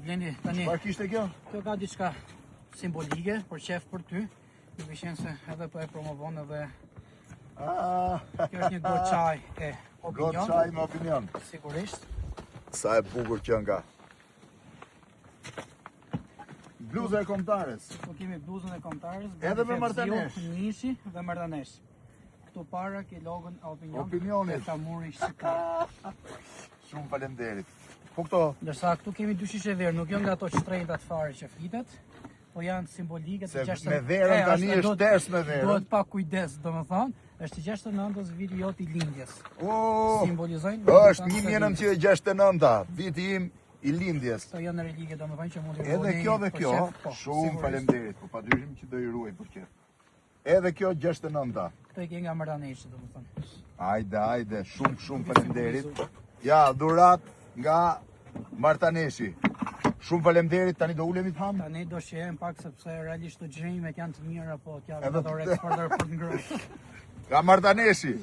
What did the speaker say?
Blendi, tani. Çfarë kishte kjo? Kjo ka diçka simbolike për qef për ty. Në vishën se edhe po e promovon edhe. Kjo është një gotë çaj e opinion. Gotë çaj me opinion. Sigurisht. Sa e bukur që nga. Bluza e kombëtares. Po kemi bluzën e kombëtares. Edhe me martanesh. Nishi dhe martanesh. Këtu para ke logon opinion. Opinionit. Ta muri shqiptar. Shumë faleminderit. Po këto? Ndërsa këtu kemi dy shishe verë, nuk janë nga ato shtrenjta të fare që flitet, po janë simbolike të 69. Me verën tani është ters me verën. Duhet pak kujdes, domethënë, është 69-s viti jot i lindjes. Simbolizojnë. Është 1969, viti im i lindjes. Këto janë relike, domethënë që mund të edhe kjo dhe kjo, shumë faleminderit, po padyshim që do i ruaj për qef. Edhe kjo 69-ta. Këto i ke nga martaneshi, domethënë. Hajde, shumë faleminderit. Ja, dhurat nga martaneshi. Shumë faleminderit, tani do ulemi të ham. Tani do shihem pak sepse realisht të xhirimet janë të mira, po t'ja vetëm eksportor për të ngrënë. Nga martaneshi.